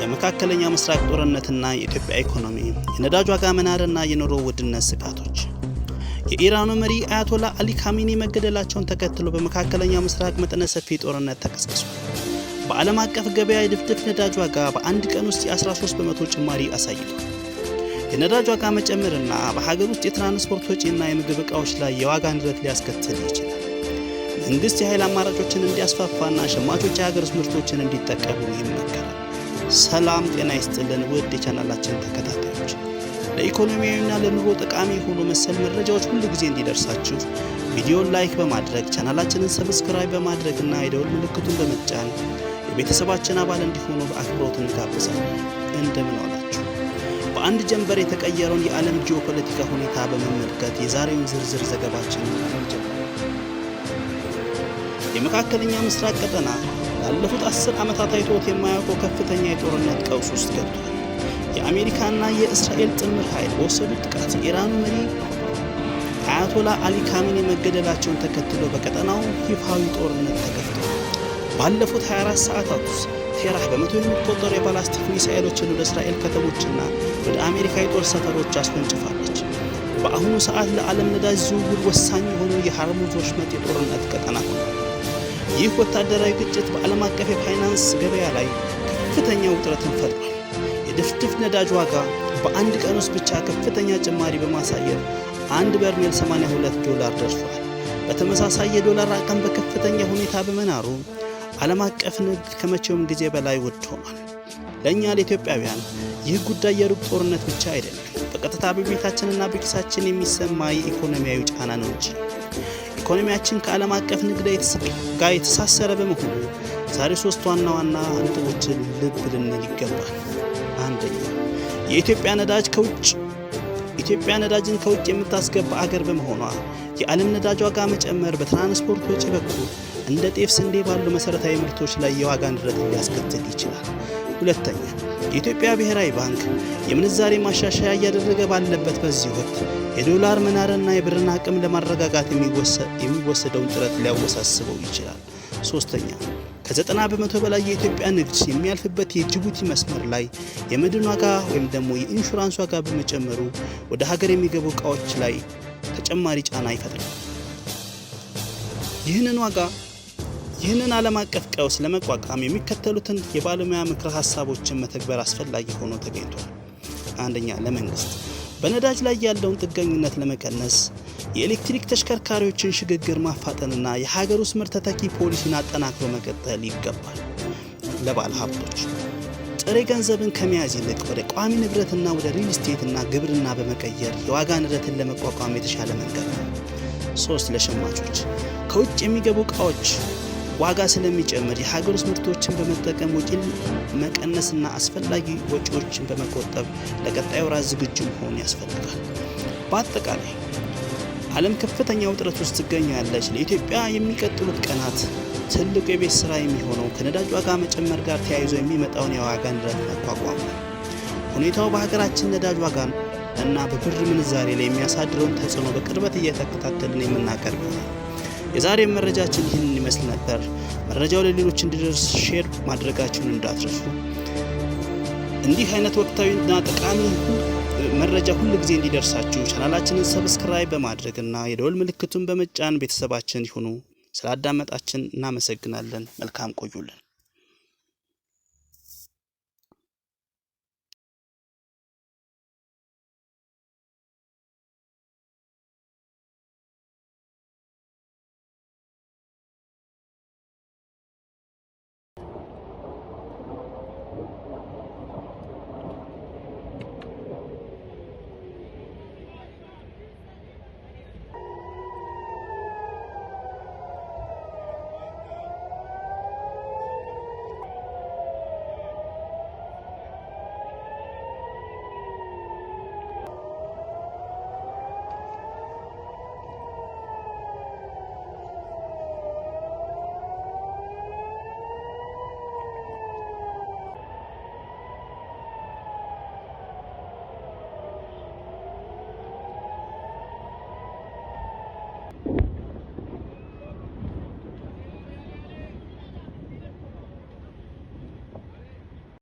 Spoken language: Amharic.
የመካከለኛ ምስራቅ ጦርነትና የኢትዮጵያ ኢኮኖሚ፣ የነዳጅ ዋጋ መናርና የኑሮ ውድነት ስጋቶች። የኢራኑ መሪ አያቶላ አሊ ካሚኒ መገደላቸውን ተከትሎ በመካከለኛ ምስራቅ መጠነ ሰፊ ጦርነት ተቀስቅሷል። በዓለም አቀፍ ገበያ የድፍድፍ ነዳጅ ዋጋ በአንድ ቀን ውስጥ የ13 በመቶ ጭማሪ አሳይቷል። የነዳጅ ዋጋ መጨመርና በሀገር ውስጥ የትራንስፖርት ወጪና የምግብ ዕቃዎች ላይ የዋጋ ንረት ሊያስከትል ይችላል። መንግስት የኃይል አማራጮችን እንዲያስፋፋና ሸማቾች የሀገር ውስጥ ምርቶችን እንዲጠቀሙ ይመከራል። ሰላም ጤና ይስጥልን ውድ የቻናላችን ተከታታዮች፣ ለኢኮኖሚያዊና ለኑሮ ጠቃሚ የሆኑ መሰል መረጃዎች ሁሉ ጊዜ እንዲደርሳችሁ ቪዲዮን ላይክ በማድረግ ቻናላችንን ሰብስክራይብ በማድረግና የደወል ምልክቱን በመጫን የቤተሰባችን አባል እንዲሆኑ በአክብሮት እንጋብዛለን። እንደምን ዋላችሁ? በአንድ ጀንበር የተቀየረውን የዓለም ጂኦፖለቲካ ሁኔታ በመመልከት የዛሬውን ዝርዝር ዘገባችንን እንጀምራለን። የመካከለኛ ምስራቅ ቀጠና ላለፉት 10 ዓመታት አይቶት የማያውቀው ከፍተኛ የጦርነት ቀውስ ውስጥ ገብቷል። የአሜሪካና የእስራኤል ጥምር ኃይል በወሰዱት ጥቃት የኢራኑ መሪ አያቶላ አሊ ካሚኒ መገደላቸውን ተከትሎ በቀጠናው ይፋዊ ጦርነት ተከፍቷል። ባለፉት 24 ሰዓታት ውስጥ ቴህራን በመቶ የሚቆጠሩ የባላስቲክ ሚሳኤሎችን ወደ እስራኤል ከተሞችና ወደ አሜሪካ የጦር ሰፈሮች አስወንጭፋለች። በአሁኑ ሰዓት ለዓለም ነዳጅ ዝውውር ወሳኝ የሆነው የሆርሙዝ ወሽመጥ የጦርነት ቀጠና ሆኗል። ይህ ወታደራዊ ግጭት በዓለም አቀፍ የፋይናንስ ገበያ ላይ ከፍተኛ ውጥረትን ፈጥሯል። የድፍድፍ ነዳጅ ዋጋ በአንድ ቀን ውስጥ ብቻ ከፍተኛ ጭማሪ በማሳየት አንድ በርሜል $82 ደርሷል። በተመሳሳይ የዶላር አቅም በከፍተኛ ሁኔታ በመናሩ ዓለም አቀፍ ንግድ ከመቼውም ጊዜ በላይ ውድ ሆኗል። ለእኛ ለኢትዮጵያውያን ይህ ጉዳይ የሩቅ ጦርነት ብቻ አይደለም፣ በቀጥታ በቤታችንና በኪሳችን የሚሰማ የኢኮኖሚያዊ ጫና ነው እንጂ። ኢኮኖሚያችን ከዓለም አቀፍ ንግድ ጋር የተሳሰረ በመሆኑ ዛሬ 3 ዋና ዋና ነጥቦችን ልብ ልንል ይገባል። አንደኛ፣ የኢትዮጵያ ነዳጅን ከውጭ የምታስገባ አገር በመሆኗ የዓለም ነዳጅ ዋጋ መጨመር በትራንስፖርት ወጪ በኩል እንደ ጤፍ፣ ስንዴ ባሉ መሰረታዊ ምርቶች ላይ የዋጋ ንረት ሊያስከትል ይችላል። ሁለተኛ፣ የኢትዮጵያ ብሔራዊ ባንክ የምንዛሬ ማሻሻያ እያደረገ ባለበት በዚህ ወቅት የዶላር መናርና የብርን አቅም ለማረጋጋት የሚወሰደውን ጥረት ሊያወሳስበው ይችላል። ሶስተኛ፣ ከ90 በመቶ በላይ የኢትዮጵያ ንግድ የሚያልፍበት የጅቡቲ መስመር ላይ የመድን ዋጋ ወይም ደግሞ የኢንሹራንስ ዋጋ በመጨመሩ ወደ ሀገር የሚገቡ ዕቃዎች ላይ ተጨማሪ ጫና ይፈጥራል። ይህንን ዓለም አቀፍ ቀውስ ለመቋቋም የሚከተሉትን የባለሙያ ምክረ ሀሳቦችን መተግበር አስፈላጊ ሆኖ ተገኝቷል። አንደኛ፣ ለመንግስት በነዳጅ ላይ ያለውን ጥገኝነት ለመቀነስ የኤሌክትሪክ ተሽከርካሪዎችን ሽግግር ማፋጠንና የሀገር ውስጥ ምርት ተተኪ ፖሊሲን አጠናክሮ መቀጠል ይገባል። ለባለ ሀብቶች ጥሬ ገንዘብን ከመያዝ ይልቅ ወደ ቋሚ ንብረትና ወደ ሪል ስቴትና ግብርና በመቀየር የዋጋ ንረትን ለመቋቋም የተሻለ መንገድ ነው። 3 ለሸማቾች ከውጭ የሚገቡ ዕቃዎች ዋጋ ስለሚጨምር የሀገር ውስጥ ምርቶችን በመጠቀም ወጪን መቀነስና አስፈላጊ ወጪዎችን በመቆጠብ ለቀጣዩ ወራት ዝግጁ መሆን ያስፈልጋል። በአጠቃላይ ዓለም ከፍተኛ ውጥረት ውስጥ ትገኛለች። ለኢትዮጵያ የሚቀጥሉት ቀናት ትልቁ የቤት ስራ የሚሆነው ከነዳጅ ዋጋ መጨመር ጋር ተያይዞ የሚመጣውን የዋጋ ንረት መቋቋም ነው። ሁኔታው በሀገራችን ነዳጅ ዋጋ እና በብር ምንዛሬ ላይ የሚያሳድረውን ተጽዕኖ በቅርበት እየተከታተልን የምናቀርብ ይሆናል። የዛሬ መረጃችን ይህንን ይመስል ነበር። መረጃው ለሌሎች እንዲደርስ ሼር ማድረጋችሁን እንዳትረሱ። እንዲህ አይነት ወቅታዊና ጠቃሚ መረጃ ሁሉ ጊዜ እንዲደርሳችሁ ቻናላችንን ሰብስክራይብ በማድረግና የደወል ምልክቱን በመጫን ቤተሰባችን ይሁኑ። ስላዳመጣችን እናመሰግናለን። መልካም ቆዩልን።